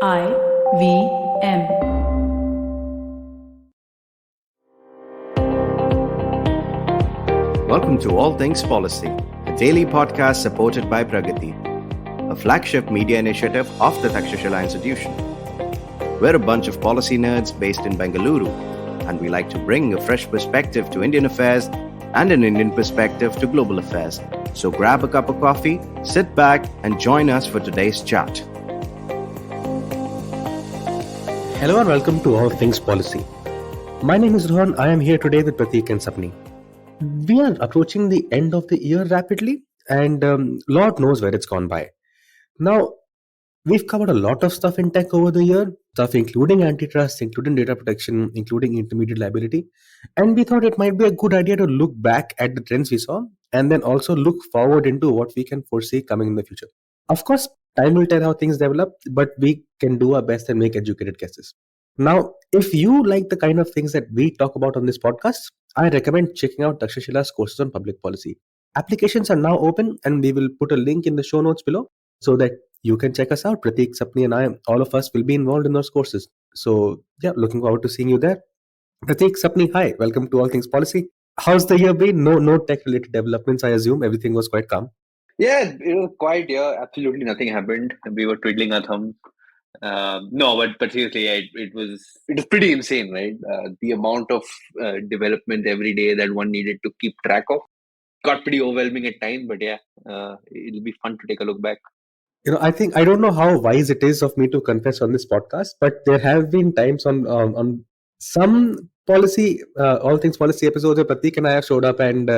IVM. Welcome to All Things Policy, a daily podcast supported by Pragati, a flagship media initiative of the Takshashila Institution. We're a bunch of policy nerds based in Bengaluru, and we like to bring a fresh perspective to Indian affairs and an Indian perspective to global affairs. So grab a cup of coffee, sit back, and join us for today's chat. Hello and welcome to All Things Policy. My name is Rohan. I am here today with Pratik and Sapni. We are approaching the end of the year rapidly, and Lord knows where it's gone by. Now, we've covered a lot of stuff in tech over the year, stuff including antitrust, including data protection, including intermediate liability, and we thought it might be a good idea to look back at the trends we saw and then also look forward into what we can foresee coming in the future. Of course, time will tell how things develop, but we can do our best and make educated guesses. Now, if you like the kind of things that we talk about on this podcast, I recommend checking out Takshashila's courses on public policy. Applications are now open, and we will put a link in the show notes below so that you can check us out. Pratik, Sapni, and I, all of us will be involved in those courses. So, yeah, looking forward to seeing you there. Pratik, Sapni, hi, welcome to All Things Policy. How's the year been? No tech related developments, I assume. Everything was quite calm. Yeah, it was quiet. Yeah, absolutely nothing happened. We were twiddling our thumbs. No, but seriously, yeah, it was pretty insane, right? The amount of development every day that one needed to keep track of got pretty overwhelming at times. But yeah, it'll be fun to take a look back. I don't know how wise it is of me to confess on this podcast, but there have been times on some policy, all things policy episodes where Pratik and I have showed up and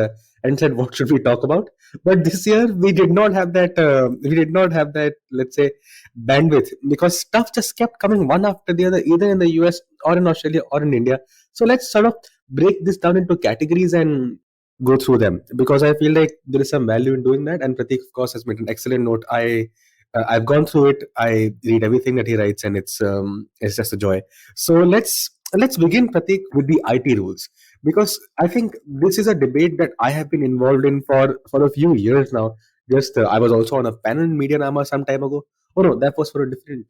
said what should we talk about. But this year we did not have that. We did not have that. Let's say bandwidth because stuff just kept coming one after the other, either in the US or in Australia or in India. So let's sort of break this down into categories and go through them because I feel like there is some value in doing that. And Pratik, of course, has made an excellent note. I've gone through it. I read everything that he writes, and it's just a joy. So let's begin, Pratik, with the IT rules because I think this is a debate that I have been involved in for a few years now. Just I was also on a panel in Media Nama some time ago. Oh no, that was for a different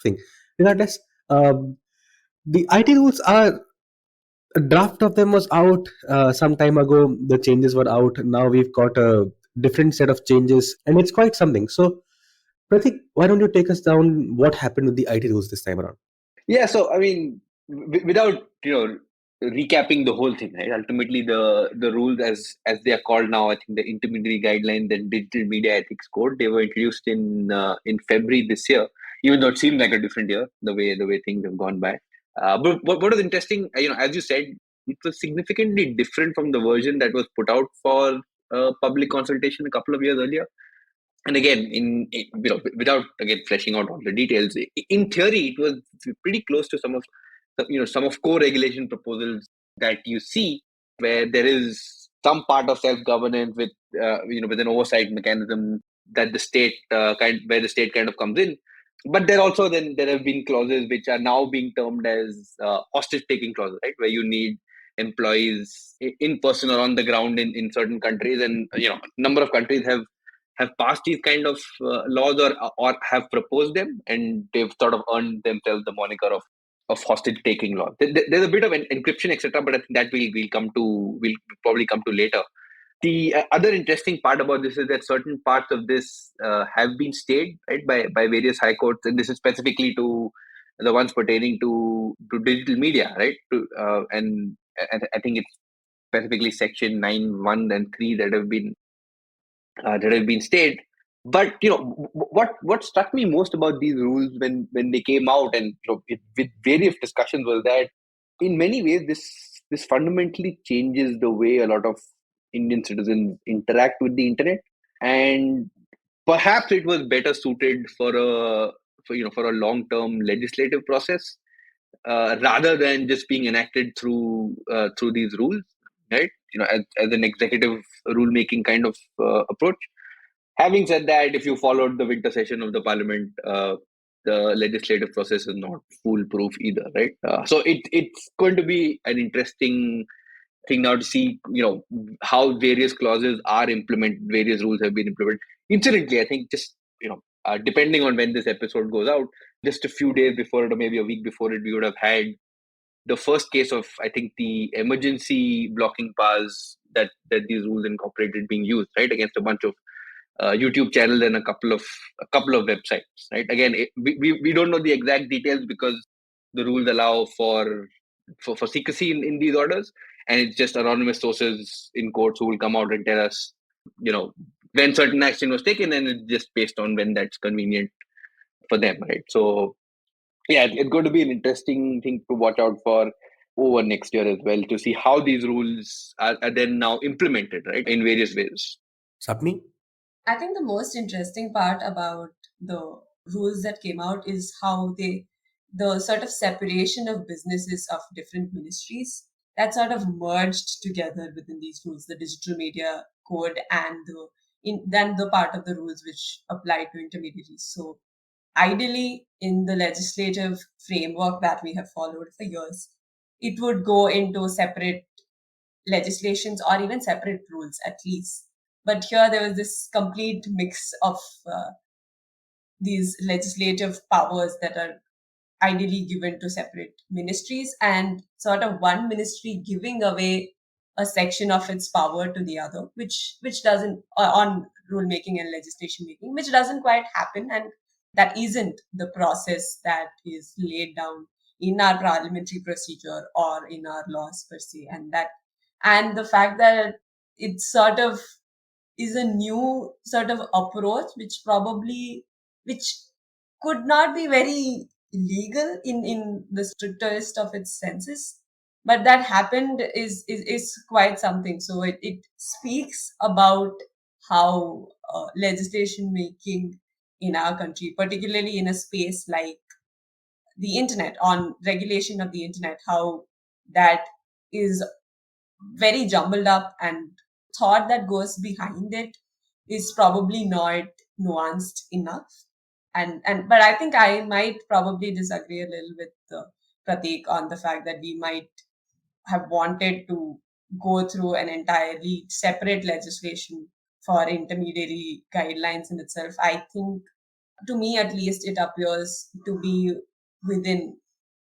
thing. Regardless, the IT rules are a draft of them was out some time ago. The changes were out. Now we've got a different set of changes, and it's quite something. So Pratik, why don't you take us down what happened with the IT rules this time around? Yeah, so I mean, without recapping the whole thing, right? Ultimately, the rules as they are called now, I think the intermediary guidelines and digital media ethics code, they were introduced in February this year. Even though it seemed like a different year, the way things have gone by. But what was interesting, as you said, it was significantly different from the version that was put out for public consultation a couple of years earlier. And again, without again fleshing out all the details, in theory, it was pretty close to some of co-regulation proposals that you see, where there is some part of self-governance with an oversight mechanism that the state where the state kind of comes in. But there have been clauses which are now being termed as hostage taking clauses, right, where you need employees in person or on the ground in certain countries, and a number of countries have passed these kind of laws or have proposed them, and they've sort of earned themselves the moniker of hostage taking law. There's a bit of an encryption, etc., but I think that we'll probably come to later. The other interesting part about this is that certain parts of this have been stayed, right, by various high courts, and this is specifically to the ones pertaining to digital media, right? And I think it's specifically section 9, 1 and 3 that have been stayed. But what struck me most about these rules when they came out, and with various discussions, was that in many ways this fundamentally changes the way a lot of Indian citizens interact with the internet, and perhaps it was better suited for a long term legislative process rather than just being enacted through these rules, right? As an executive rulemaking kind of approach. Having said that, if you followed the winter session of the parliament, the legislative process is not foolproof either, right? So it's going to be an interesting thing now to see, how various clauses are implemented, various rules have been implemented. Incidentally, I think just depending on when this episode goes out, just a few days before it or maybe a week before it, we would have had the first case of, I think, the emergency blocking powers that these rules incorporated being used, right, against a bunch of YouTube channels and a couple of websites, right? Again, we don't know the exact details because the rules allow for secrecy in these orders, and it's just anonymous sources in courts who will come out and tell us, when certain action was taken, and it's just based on when that's convenient for them, right? So yeah, it's going to be an interesting thing to watch out for over next year as well, to see how these rules are then now implemented, right, in various ways. Sapni? I think the most interesting part about the rules that came out is how the sort of separation of businesses of different ministries that sort of merged together within these rules, the digital media code and then the part of the rules which apply to intermediaries. So ideally, in the legislative framework that we have followed for years, it would go into separate legislations or even separate rules at least. But here there was this complete mix of these legislative powers that are ideally given to separate ministries, and sort of one ministry giving away a section of its power to the other, which doesn't on rulemaking and legislation making, which doesn't quite happen, and that isn't the process that is laid down in our parliamentary procedure or in our laws per se, and the fact that it sort of is a new sort of approach which could not be very legal in the strictest of its senses, but that happened is quite something. So it speaks about how legislation making in our country, particularly in a space like the internet, on regulation of the internet, how that is very jumbled up, and thought that goes behind it is probably not nuanced enough. And but I think I might probably disagree a little with Pratik on the fact that we might have wanted to go through an entirely separate legislation for intermediary guidelines in itself. I think, to me at least, it appears to be within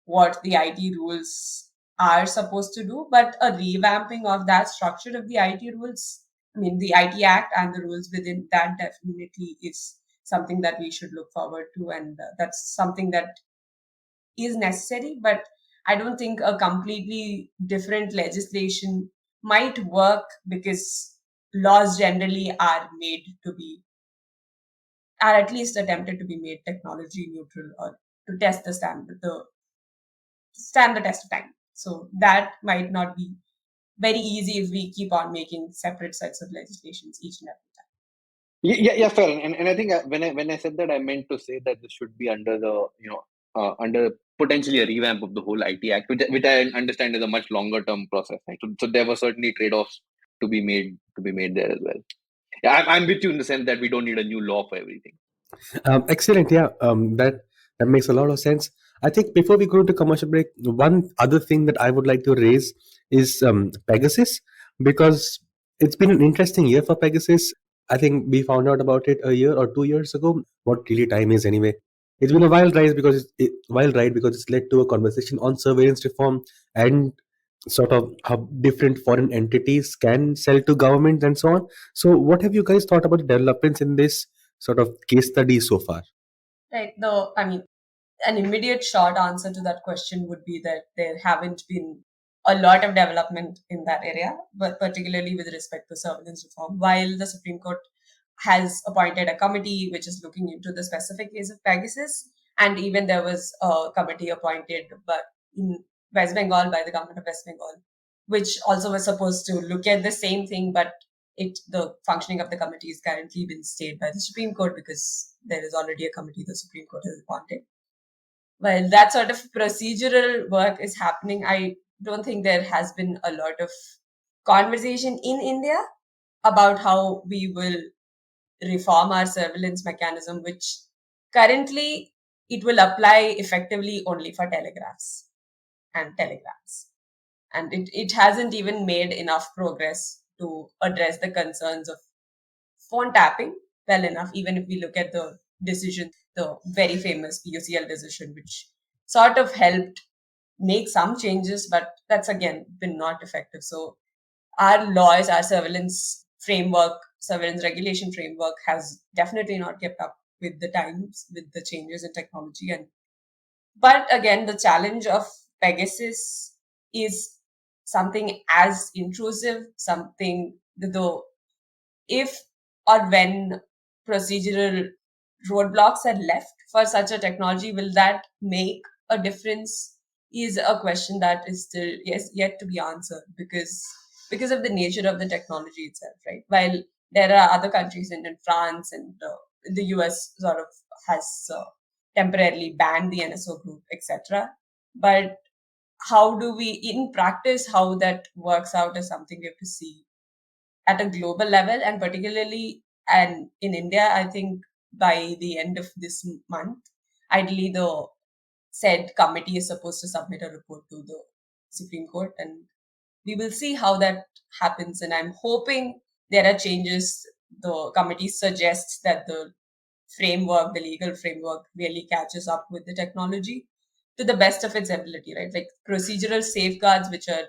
what the IT rules are supposed to do, but a revamping of that structure of the IT rules, I mean, the IT Act and the rules within that definitely is something that we should look forward to, and that's something that is necessary. But I don't think a completely different legislation might work, because laws generally are at least attempted to be made technology neutral, or to stand the test of time. So that might not be very easy if we keep on making separate sets of legislations each and every time. Yeah, fair. And I think when I said that, I meant to say that this should be under the under potentially a revamp of the whole IT Act, which I understand is a much longer term process. Right? So there were certainly trade offs to be made there as well. Yeah, I'm with you in the sense that we don't need a new law for everything. Excellent. Yeah, that makes a lot of sense. I think before we go to commercial break, one other thing that I would like to raise is Pegasus, because it's been an interesting year for Pegasus. I think we found out about it a year or 2 years ago. What really time is anyway? It's been a wild ride because it's led to a conversation on surveillance reform and sort of how different foreign entities can sell to government and so on. So, what have you guys thought about the developments in this sort of case study so far? Right. I mean, an immediate short answer to that question would be that there haven't been a lot of development in that area, but particularly with respect to surveillance reform. While the Supreme Court has appointed a committee which is looking into the specific case of Pegasus, and even there was a committee appointed but in West Bengal by the government of West Bengal, which also was supposed to look at the same thing, but the functioning of the committee is currently been stayed by the Supreme Court because there is already a committee the Supreme Court has appointed. While that sort of procedural work is happening, I don't think there has been a lot of conversation in India about how we will reform our surveillance mechanism, which currently it will apply effectively only for telegraphs and telegrams. And it hasn't even made enough progress to address the concerns of phone tapping well enough, even if we look at the decision, the very famous POCL decision, which sort of helped make some changes, but that's again been not effective. So our laws, our surveillance framework, surveillance regulation framework has definitely not kept up with the times, with the changes in technology. And but again, the challenge of Pegasus is something as intrusive, something though if or when procedural roadblocks are left for such a technology, will that make a difference? Is a question that is still yet to be answered because of the nature of the technology itself, right? While there are other countries in France and the US sort of has temporarily banned the NSO group, etc. But how do we, in practice, how that works out is something we have to see at a global level, and particularly and in India, I think by the end of this month, ideally the said committee is supposed to submit a report to the Supreme Court, and we will see how that happens. And I'm hoping there are changes. The committee suggests that the framework, the legal framework, really catches up with the technology to the best of its ability, right? Like procedural safeguards, which are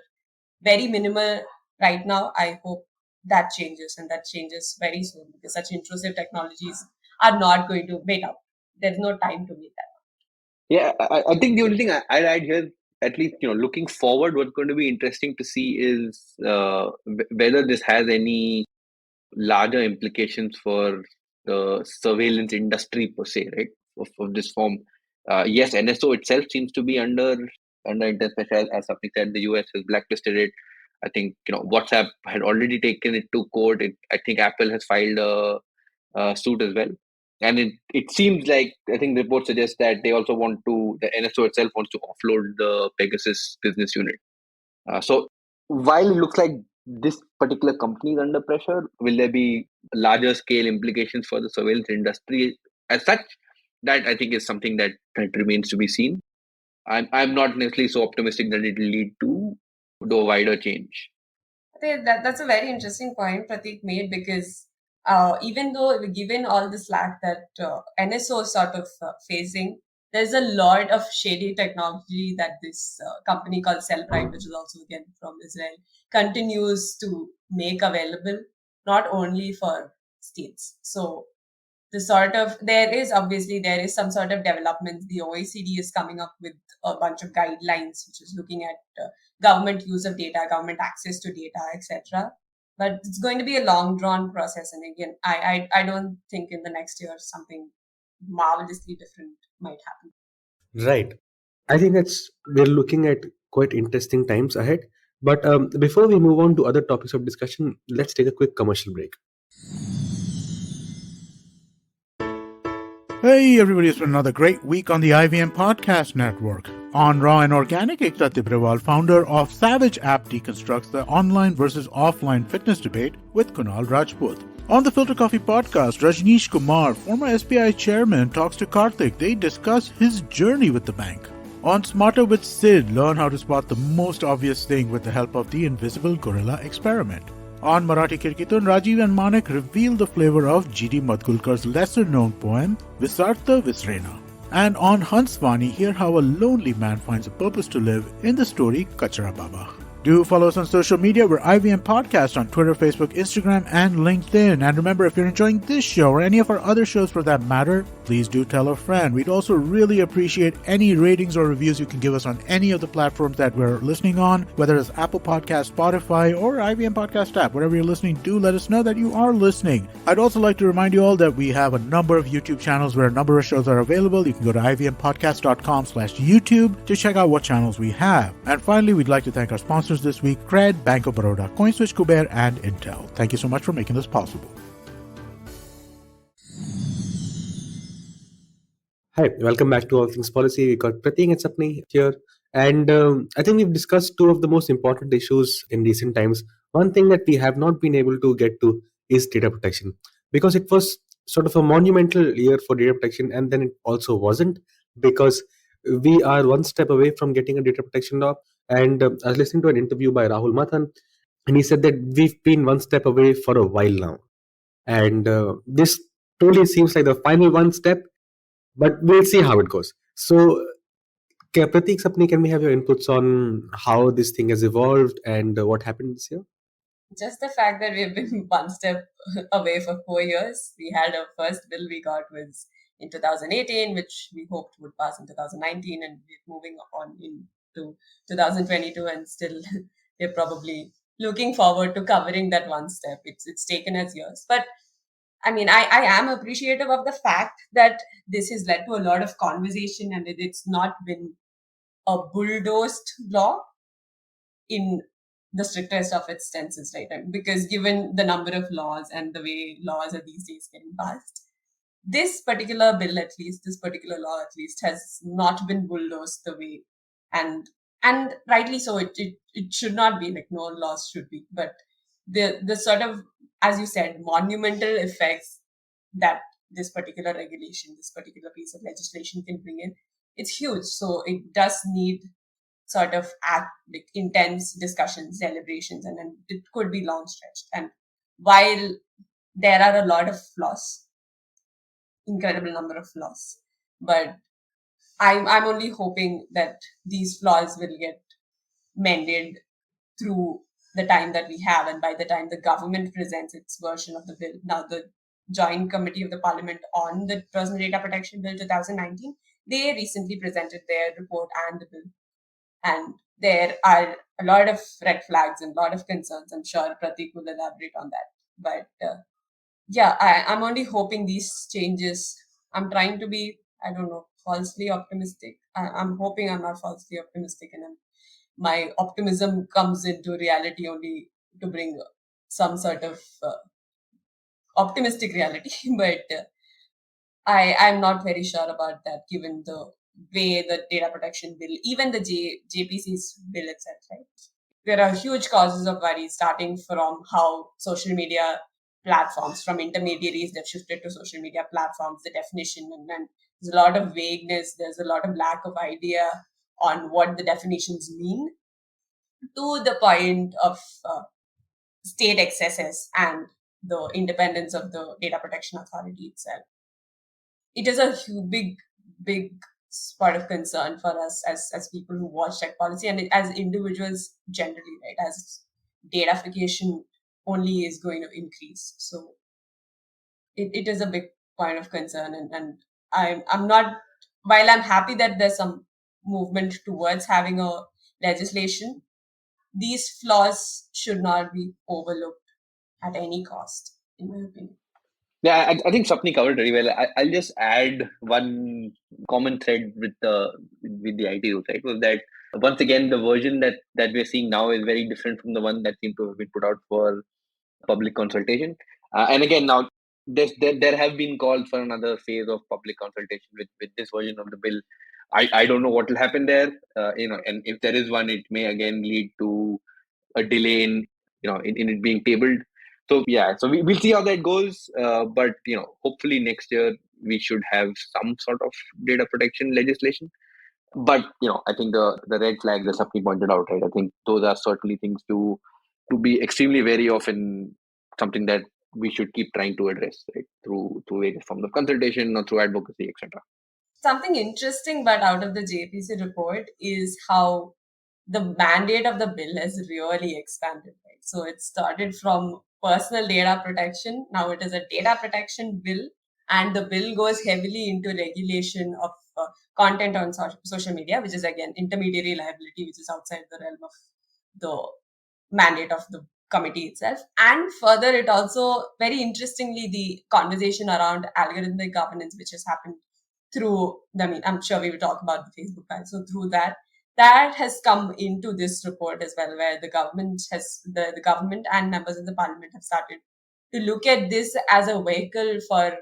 very minimal right now. I hope that changes, and that changes very soon, because such intrusive technologies are not going to wait out. There's no time to wait that. Yeah, I think the only thing I'd add here, at least looking forward, what's going to be interesting to see is whether this has any larger implications for the surveillance industry per se, right? Of this form. Yes, NSO itself seems to be under intense pressure, as something said. The US has blacklisted it. I think WhatsApp had already taken it to court. I think Apple has filed a suit as well. And it seems like, I think the report suggests that they also the NSO itself wants to offload the Pegasus business unit. So while it looks like this particular company is under pressure, will there be larger scale implications for the surveillance industry as such? That I think is something that remains to be seen. I'm not necessarily so optimistic that it will lead to a wider change. I think that's a very interesting point Pratik made, because even though given all the slack that NSO is sort of facing, there's a lot of shady technology that this company called Cellbrite, which is also again from Israel, continues to make available, not only for states. So there is some sort of development. The OECD is coming up with a bunch of guidelines, which is looking at government use of data, government access to data, etc. But it's going to be a long drawn process. And again, I don't think in the next year something marvelously different might happen. Right. I think we're looking at quite interesting times ahead. But before we move on to other topics of discussion, let's take a quick commercial break. Hey everybody, it's been another great week on the IVM Podcast Network. On Raw and Organic, Ekta Tibrewal, founder of Savage app, deconstructs the online versus offline fitness debate with Kunal Rajput. On the Filter Coffee Podcast, Rajneesh Kumar, former SBI chairman, talks to Karthik. They discuss his journey with the bank. On Smarter with Sid, learn how to spot the most obvious thing with the help of the invisible gorilla experiment. On Marathi Kirkitun, Rajiv and Manik reveal the flavor of G.D. Madgulkar's lesser-known poem, Visartha Visrena. And on Hansvani, hear how a lonely man finds a purpose to live in the story Kachara Baba. Do follow us on social media. We're IVM Podcast on Twitter, Facebook, Instagram, and LinkedIn. And remember, if you're enjoying this show or any of our other shows for that matter, please do tell a friend. We'd also really appreciate any ratings or reviews you can give us on any of the platforms that we're listening on, whether it's Apple Podcast, Spotify, or IVM Podcast app. Wherever you're listening, do let us know that you are listening. I'd also like to remind you all that we have a number of YouTube channels where a number of shows are available. You can go to ivmpodcast.com/YouTube to check out what channels we have. And finally, we'd like to thank our sponsors this week, Cred, Bank of Baroda, CoinSwitch, Kuber, and Intel. Thank you so much for making this possible. Hi, welcome back to All Things Policy. We got Pratik and Sapni here. And I think we've discussed two of the most important issues in recent times. One thing that we have not been able to get to is data protection, because it was sort of a monumental year for data protection, and then it also wasn't, because we are one step away from getting a data protection law. And I was listening to an interview by Rahul Mathan, and he said that we've been one step away for a while now. And this totally seems like the final one step, but we'll see how it goes. So, Pratik, Sapni, can we have your inputs on how this thing has evolved and what happened this year? Just the fact that we've been one step away for 4 years. We had our first bill we got was in 2018, which we hoped would pass in 2019, and we're moving on into 2022, and still we're probably looking forward to covering that one step. It's taken us years, but I mean, I am appreciative of the fact that this has led to a lot of conversation, and it's not been a bulldozed law in the strictest of its senses, right? And because given the number of laws and the way laws are these days getting passed, this particular bill, at least, this particular law, at least, has not been bulldozed the way, and and rightly so. It should not be, like, no laws should be, but the sort of, as you said, monumental effects that this particular regulation, this particular piece of legislation can bring in, it's huge. So it does need sort of like intense discussions, deliberations, and it could be long stretched. And while there are a lot of flaws, incredible number of flaws, but I'm only hoping that these flaws will get mended through the time that we have, and by the time the government presents its version of the bill. Now, the Joint Committee of the Parliament on the Personal Data Protection Bill 2019, they recently presented their report and the bill, and there are a lot of red flags and a lot of concerns. I'm sure Pratik will elaborate on that. But yeah, I'm only hoping these changes. I'm trying to be, I don't know, falsely optimistic. I'm hoping I'm not falsely optimistic, and my optimism comes into reality only to bring some sort of optimistic reality. But I'm not very sure about that, given the way the data protection bill, even the JPC's bill itself, right? There are huge causes of worry, starting from how social media platforms, from intermediaries, they've shifted to social media platforms, the definition, and there's a lot of vagueness, there's a lot of lack of idea on what the definitions mean, to the point of state excesses and the independence of the data protection authority itself. It is a big spot of concern for us as people who watch tech policy, and as individuals generally, right? As datafication only is going to increase, so it is a big point of concern, and I'm not. While I'm happy that there's some movement towards having a legislation, these flaws should not be overlooked at any cost, in my opinion. Yeah, I think Sapni covered very well. I'll just add one common thread with the IT rules, right? Was that once again the version that we're seeing now is very different from the one that seemed to have been put out for public consultation. And again, now there have been calls for another phase of public consultation with this version of the bill. I don't know what will happen there, and if there is one, it may again lead to a delay in it being tabled. So yeah, so we'll see how that goes. But hopefully next year we should have some sort of data protection legislation. But I think the red flags that Sapni pointed out, right? I think those are certainly things to be extremely wary of, and something that we should keep trying to address, right? Through various forms of consultation or through advocacy, etc. Something interesting, but out of the JPC report, is how the mandate of the bill has really expanded, right? So it started from personal data protection. Now it is a data protection bill, and the bill goes heavily into regulation of content on social media, which is again intermediary liability, which is outside the realm of the mandate of the committee itself. And further, it also, very interestingly, the conversation around algorithmic governance, which has happened through, I mean, I'm sure we will talk about the Facebook file. So through that has come into this report as well, where the government has the government and members of the parliament have started to look at this as a vehicle for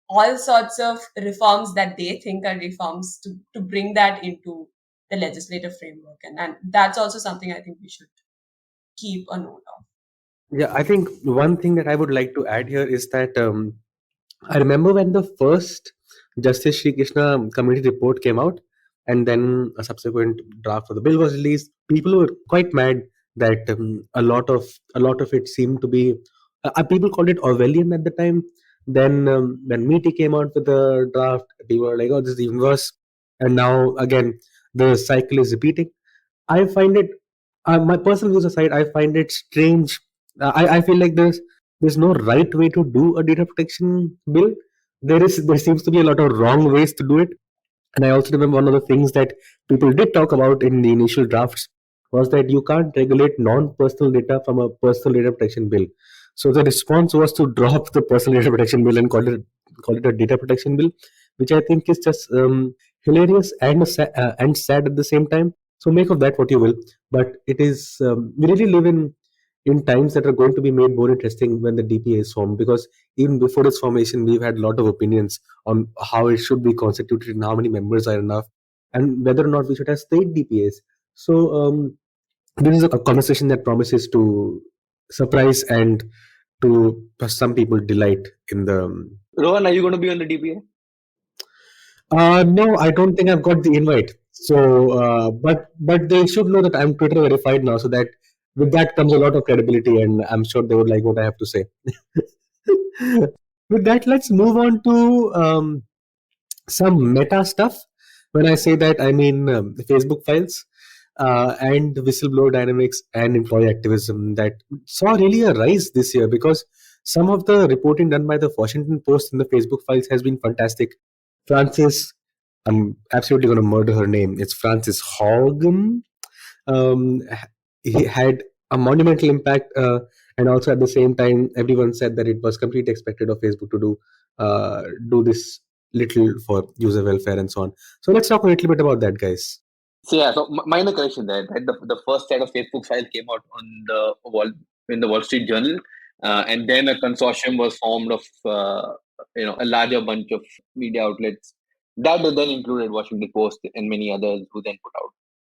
all sorts of reforms that they think are reforms, to bring that into the legislative framework. And that's also something I think we should keep a note of. Yeah, I think one thing that I would like to add here is that I remember when the first Justice Sri Krishna committee report came out, and then a subsequent draft of the bill was released. People were quite mad that a lot of it seemed to be. People called it Orwellian at the time, Then when Meaty came out with the draft, people were like, "Oh, this is even worse." And now again, the cycle is repeating. I find it, my personal views aside, I find it strange. I feel like there's no right way to do a data protection bill. There seems to be a lot of wrong ways to do it. And I also remember one of the things that people did talk about in the initial drafts was that you can't regulate non-personal data from a personal data protection bill. So the response was to drop the personal data protection bill and call it a data protection bill, which I think is just hilarious and sad at the same time. So make of that what you will. But it is we really live in times that are going to be made more interesting when the DPA is formed, because even before its formation, we've had a lot of opinions on how it should be constituted and how many members are enough, and whether or not we should have state DPAs. So this is a conversation that promises to surprise and to some people delight in the. Rohan, are you going to be on the DPA? No, I don't think I've got the invite. So, but they should know that I'm Twitter verified now, so that with that comes a lot of credibility, and I'm sure they would like what I have to say. With that, let's move on to some meta stuff. When I say that, I mean the Facebook files and whistleblower dynamics and employee activism that saw really a rise this year, because some of the reporting done by the Washington Post in the Facebook files has been fantastic. Frances, I'm absolutely going to murder her name. It's Frances Haugen. Um, he had a monumental impact, and also at the same time, everyone said that it was completely expected of Facebook to do this little for user welfare and so on. So let's talk a little bit about that, guys. So yeah, so minor correction there. Right? The first set of Facebook files came out on the in the Wall Street Journal, and then a consortium was formed of a larger bunch of media outlets that then included Washington Post and many others, who then put out,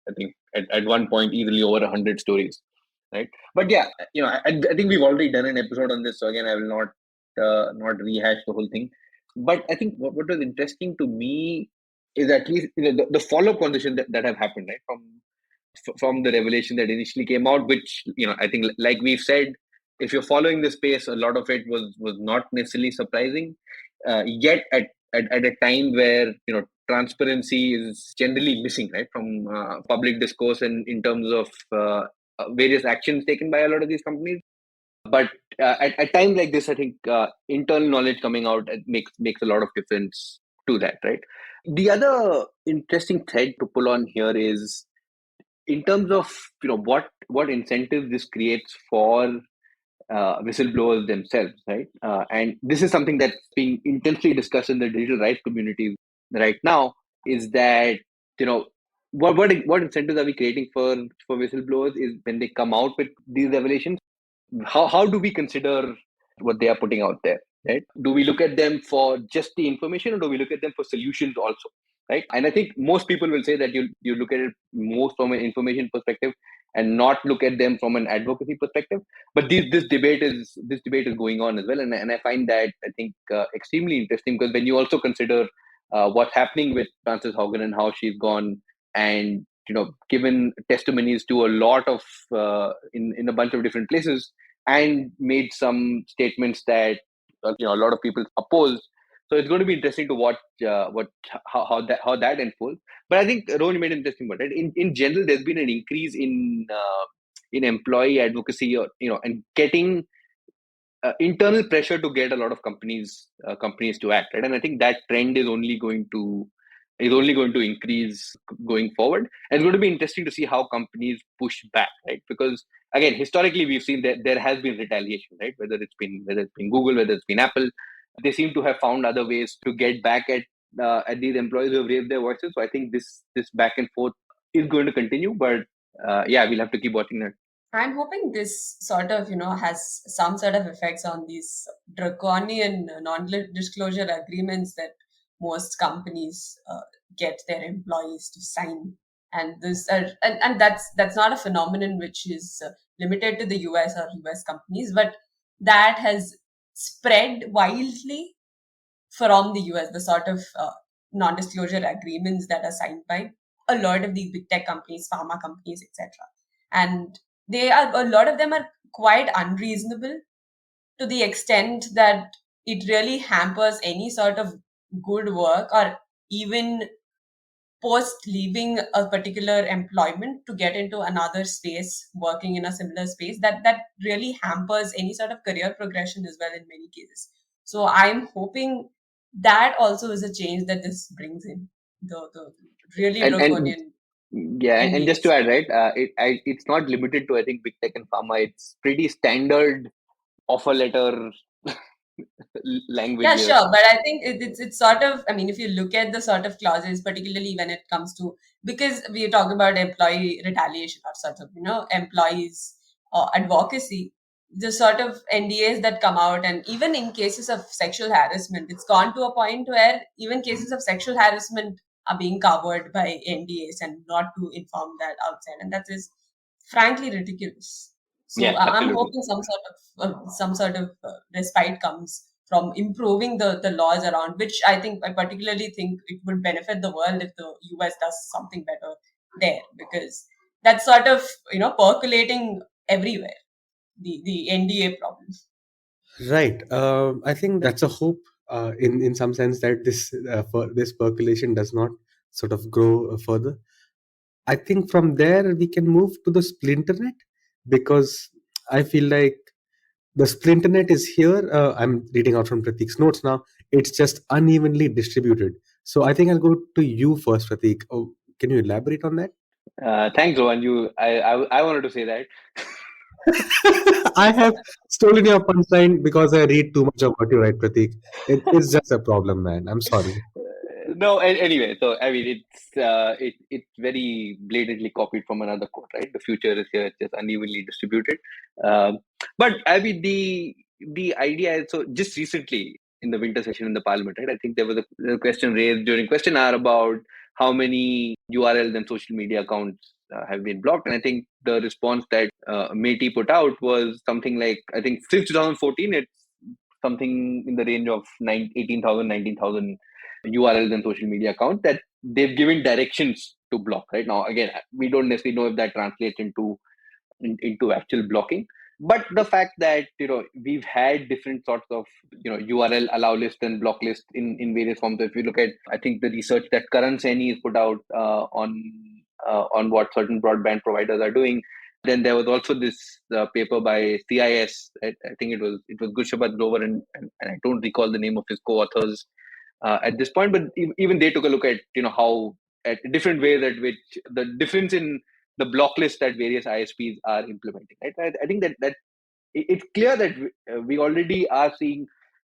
I think, at one point easily over 100 stories, right? But yeah, I think we've already done an episode on this, so again, I will not rehash the whole thing. But I think what was interesting to me is at least the follow-up conversation that have happened, right, from the revelation that initially came out, which I think, like we've said, if you're following the space, a lot of it was not necessarily surprising. Yet at a time where transparency is generally missing, right, from public discourse and in terms of various actions taken by a lot of these companies. But at times like this, I think internal knowledge coming out makes a lot of difference to that, right? The other interesting thread to pull on here is in terms of what incentives this creates for whistleblowers themselves, right? And this is something that's being intensely discussed in the digital rights community right now. Is that what incentives are we creating for whistleblowers? Is when they come out with these revelations, how do we consider what they are putting out there, right? Do we look at them for just the information, or do we look at them for solutions also, right? And I think most people will say that you look at it most from an information perspective and not look at them from an advocacy perspective. But this debate is going on as well, and I find that, I think, extremely interesting, because when you also consider what's happening with Frances Haugen and how she's gone and given testimonies to a lot of in a bunch of different places, and made some statements that a lot of people oppose. So it's going to be interesting to watch how that unfolds. But I think Rohan made an interesting point. Right? In general, there's been an increase in employee advocacy, or and getting internal pressure to get a lot of companies to act, right? And I think that trend is only going to increase going forward. And it's going to be interesting to see how companies push back, right? Because again, historically, we've seen that there has been retaliation, right? Whether it's been Google, whether it's been Apple, they seem to have found other ways to get back at these employees who have raised their voices. So I think this back and forth is going to continue, but yeah, we'll have to keep watching that. I'm hoping this sort of, has some sort of effects on these draconian non-disclosure agreements that most companies get their employees to sign. And this, and that's not a phenomenon which is limited to the US or US companies, but that has spread wildly from the US. The sort of non-disclosure agreements that are signed by a lot of these big tech companies, pharma companies, etc. And a lot of them are quite unreasonable, to the extent that it really hampers any sort of good work, or even post leaving a particular employment to get into another space, working in a similar space, that really hampers any sort of career progression as well in many cases. So I'm hoping that also is a change that this brings in, the really And draconian yeah, and just to NDAs. add, right, it's not limited to, I think, big tech and pharma. It's pretty standard offer letter language Yeah, here. sure. But I think it's sort of, I mean, if you look at the sort of clauses, particularly when it comes to, because we are talking about employee retaliation or sort of, employees advocacy, the sort of NDAs that come out, and even in cases of sexual harassment, it's gone to a point where even cases of sexual harassment are being covered by NDAs and not to inform that outside. And that is frankly ridiculous. So Yeah, I'm absolutely. hoping some sort of respite comes from improving the laws around, which I particularly think it would benefit the world if the US does something better there, because that's sort of percolating everywhere, the NDA problem. Right. I think that's a hope in some sense that this percolation does not sort of grow further. I think from there we can move to the splinternet, because I feel like the splinternet is here. I'm reading out from Pratik's notes now. It's just unevenly distributed. So I think I'll go to you first, Pratik. Oh, can you elaborate on that? Thanks, Rohan. I wanted to say that. I have stolen your punchline because I read too much of what you write, Pratik. It's just a problem, man. I'm sorry. No, anyway, so I mean, it's very blatantly copied from another quote, right? The future is here; it's just unevenly distributed. Um, but I mean, the idea is, so just recently in the winter session in the parliament, right? I think there was a question raised during question hour about how many URLs and social media accounts have been blocked, and I think the response that Meti put out was something like, I think since 2014, it's something in the range of 18,000, 19,000 URLs and social media accounts that they've given directions to block. Right now, again, we don't necessarily know if that translates into actual blocking. But the fact that we've had different sorts of URL allow list and block list in various forms. So if you look at, I think, the research that Karan Saini has put out on what certain broadband providers are doing. Then there was also this paper by CIS. I think it was Gurshabad Grover and I don't recall the name of his co-authors at this point, but even they took a look at how at different ways at which the difference in the block list that various ISPs are implementing. Right, I think that it's clear that we already are seeing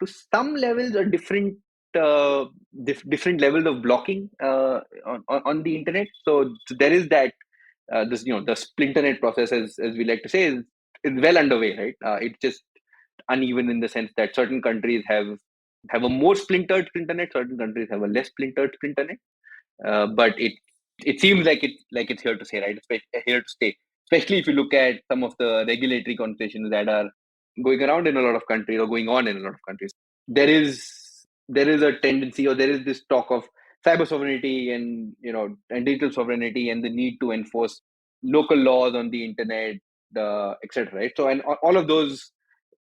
to some levels a different levels of blocking on the internet. So there is that this the splinternet process, as we like to say, is well underway. Right, it's just uneven in the sense that certain countries have a more splintered splinternet, certain countries have a less splintered splinternet. But it seems like it's here to stay, right? It's here to stay, especially if you look at some of the regulatory conversations that are going around in a lot of countries or going on in a lot of countries. There is a tendency, or there is this talk of cyber sovereignty and digital sovereignty and the need to enforce local laws on the internet, etc. Right? So, and all of those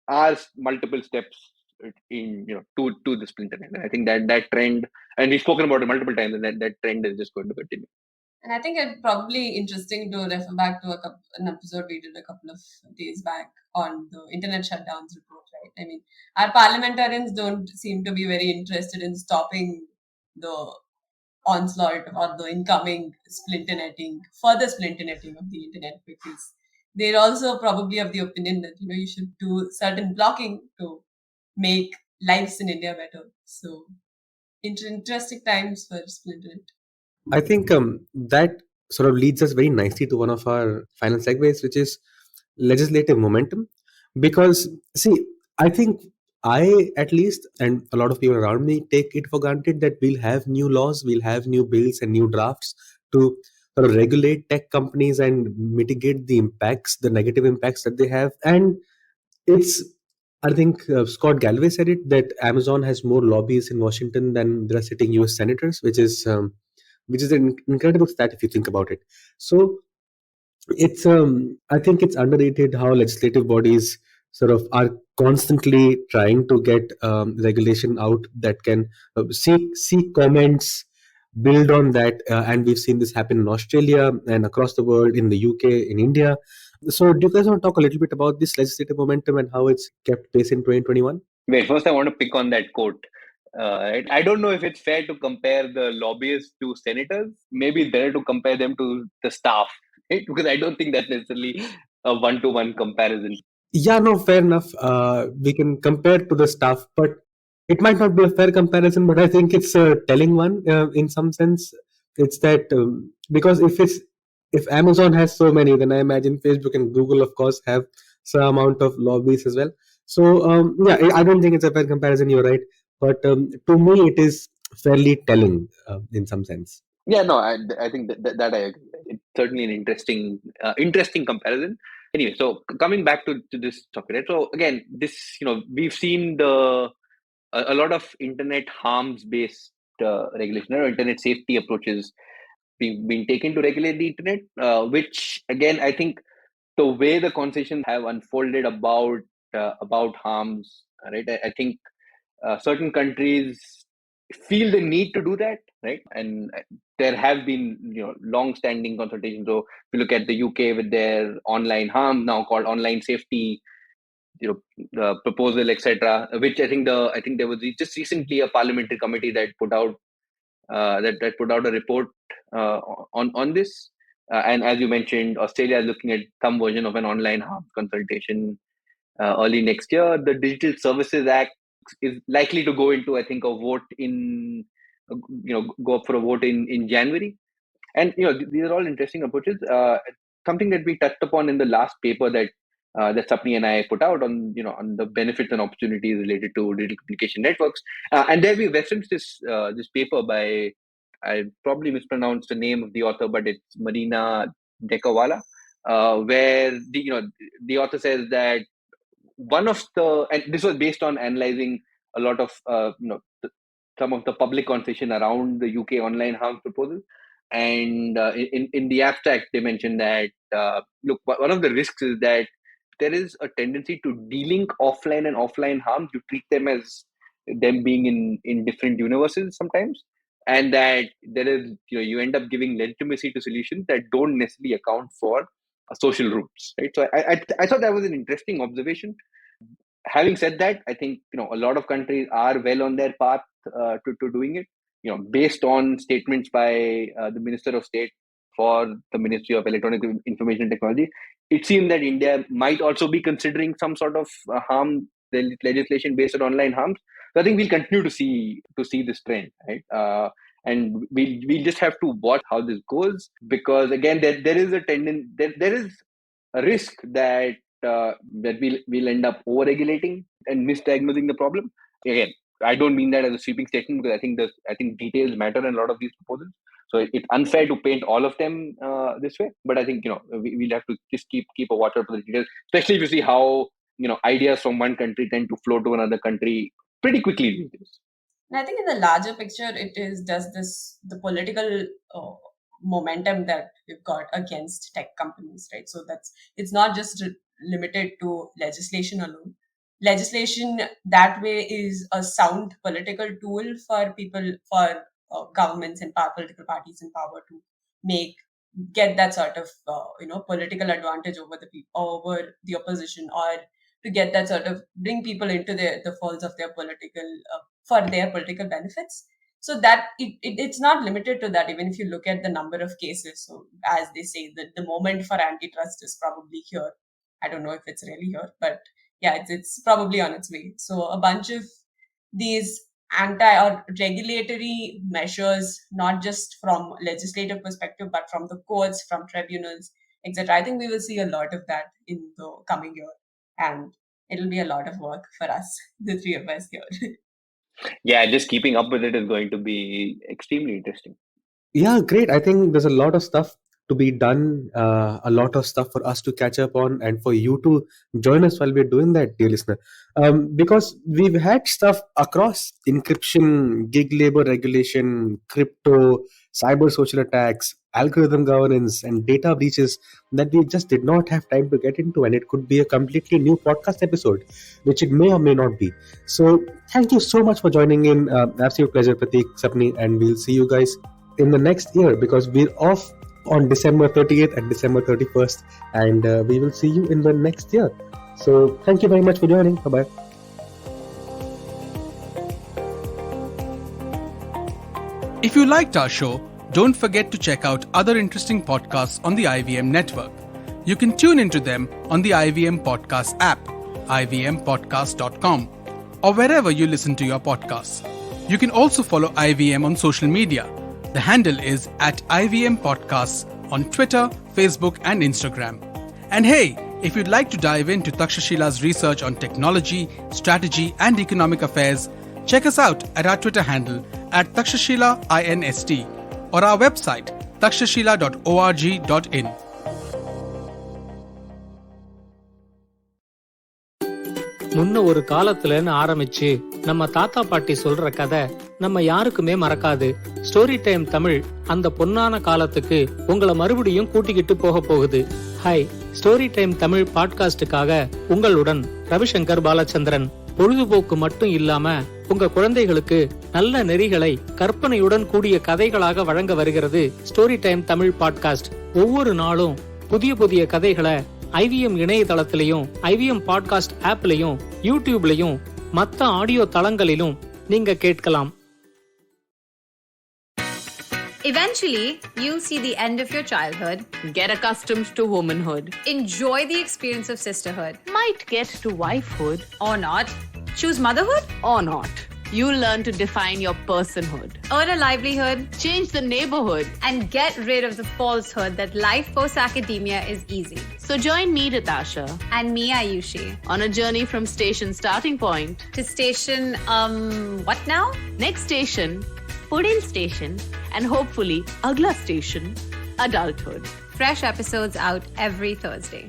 are multiple steps in to the splinternet. And I think that trend, and we've spoken about it multiple times, and that trend is just going to continue. And I think it's probably interesting to refer back to an episode we did a couple of days back on the internet shutdowns report, right? I mean, our parliamentarians don't seem to be very interested in stopping the onslaught or the incoming further splinterneting of the internet, because they're also probably of the opinion that you should do certain blocking to make lives in India better. So interesting times for splinternet. I think that sort of leads us very nicely to one of our final segues, which is legislative momentum. Because, see, I think I, at least, and a lot of people around me, take it for granted that we'll have new laws, we'll have new bills and new drafts to sort of regulate tech companies and mitigate the impacts, the negative impacts that they have. And it's, I think Scott Galloway said it, that Amazon has more lobbies in Washington than there are sitting US senators, which is an incredible stat if you think about it. So it's I think it's underrated how legislative bodies sort of are constantly trying to get regulation out that can seek comments, build on that, and we've seen this happen in Australia and across the world, in the UK, in India. So, do you guys want to talk a little bit about this legislative momentum and how it's kept pace in 2021? Wait, first I want to pick on that quote. I don't know if it's fair to compare the lobbyists to senators. Maybe it's better to compare them to the staff, right? Because I don't think that's necessarily a one-to-one comparison. Yeah, no, fair enough. We can compare to the stuff, but it might not be a fair comparison. But I think it's a telling one in some sense. It's that because if Amazon has so many, then I imagine Facebook and Google, of course, have some amount of lobbies as well. So yeah, I don't think it's a fair comparison. You're right, but to me, it is fairly telling in some sense. Yeah, no, I think that I agree. It's certainly an interesting comparison. Anyway, so coming back to this topic, right? So again, this we've seen a lot of internet harms based regulation or internet safety approaches being taken to regulate the internet, which again I think the way the conversations have unfolded about harms, right? I think certain countries feel the need to do that, right? And there have been long-standing consultations. So if you look at the UK with their online harm now called online safety, the proposal, etc., which I think there was just recently a parliamentary committee that put out that put out a report on this. And as you mentioned, Australia is looking at some version of an online harm consultation early next year. The Digital Services Act is likely to go into, I think, a vote in, go up for a vote in January. And these are all interesting approaches. Something that we touched upon in the last paper that Sapni and I put out on the benefits and opportunities related to digital communication networks. And there we referenced this paper by, I probably mispronounced the name of the author, but it's Marina Dekawala, where the author says that one of the, and this was based on analyzing a lot of some of the public conversation around the UK online harms proposal. And in the abstract, they mentioned that look, one of the risks is that there is a tendency to delink offline and offline harms. You treat them as them being in different universes sometimes, and that there is you end up giving legitimacy to solutions that don't necessarily account for social roots, right? So I thought that was an interesting observation. Having said that, I think a lot of countries are well on their path to doing it. Based on statements by the Minister of State for the Ministry of Electronic Information and Technology, it seems that India might also be considering some sort of harm legislation based on online harms. So I think we'll continue to see this trend, right? And we just have to watch how this goes, because again, there is a tendency, there is a risk that we'll end up over regulating and misdiagnosing the problem. Again, I don't mean that as a sweeping statement, because I think details matter in a lot of these proposals. So it's unfair to paint all of them this way. But I think we'll have to just keep a watch out for the details, especially if you see how ideas from one country tend to flow to another country pretty quickly these days. And I think in the larger picture, it is does this the political momentum that we've got against tech companies, right? So it's not just limited to legislation alone. Legislation that way is a sound political tool for people, for governments and political parties in power to get that sort of political advantage over the opposition, or to get that sort of bring people into the folds of their political for their political benefits. So that it's not limited to that. Even if you look at the number of cases, so as they say, the moment for antitrust is probably here. I don't know if it's really here, but yeah, it's probably on its way. So a bunch of these anti or regulatory measures, not just from legislative perspective, but from the courts, from tribunals, etc. I think we will see a lot of that in the coming year, and it'll be a lot of work for us, the three of us here. Yeah, just keeping up with it is going to be extremely interesting. Yeah, great. I think there's a lot of stuff to be done, a lot of stuff for us to catch up on, and for you to join us while we're doing that, dear listener. Because we've had stuff across encryption, gig labor regulation, crypto, cyber social attacks, algorithm governance, and data breaches that we just did not have time to get into, and it could be a completely new podcast episode, which it may or may not be. So thank you so much for joining in. Absolute pleasure, Pratik, Sapni, and we'll see you guys in the next year, because we're off on December 30th and December 31st, and we will see you in the next year. So thank you very much for joining. Bye-bye. If you liked our show, don't forget to check out other interesting podcasts on the IVM network. You can tune into them on the IVM Podcast app, ivmpodcast.com, or wherever you listen to your podcasts. You can also follow IVM on social media. The handle is @IVM Podcasts on Twitter, Facebook, and Instagram. And hey, if you'd like to dive into Takshashila's research on technology, strategy, and economic affairs, check us out at our Twitter handle @TakshashilaINST or our website takshashila.org.in. முன்ன ஒரு காலத்துலன்னு ஆரம்பிச்சு நம்ம தாத்தா பாட்டி சொல்ற கதை நம்ம யாருக்குமே மறக்காது. ஸ்டோரி டைம் தமிழ் அந்த பொன்னான காலத்துக்கு உங்களை மறுபடியும் கூட்டிக்கிட்டு போக போகுது. ஹாய், ஸ்டோரி டைம் தமிழ் பாட்காஸ்டுக்காக உங்களுடன் ரவிசங்கர் பாலச்சந்திரன். பொழுதுபோக்கு மட்டும் இல்லாம உங்க குழந்தைகளுக்கு நல்ல நெறிகளை கற்பனையுடன் கூடிய கதைகளாக வழங்க வருகிறது ஸ்டோரி டைம் தமிழ் பாட்காஸ்ட். ஒவ்வொரு நாளும் புதிய புதிய கதைகளை IVM இணையதளத்திலையும், IVM பாட்காஸ்ட் ஆப்லயும், யூடியூப்லயும், மத்த ஆடியோ தளங்களிலும் நீங்க கேட்கலாம். Eventually, you'll see the end of your childhood. Get accustomed to womanhood. Enjoy the experience of sisterhood. Might get to wifehood. Or not. Choose motherhood. Or not. You'll learn to define your personhood. Earn a livelihood. Change the neighborhood. And get rid of the falsehood that life post-academia is easy. So join me, Natasha. And me, Ayushi. On a journey from station starting point. To station, what now? Next station, Pudin station. And hopefully, Agla station, adulthood. Fresh episodes out every Thursday.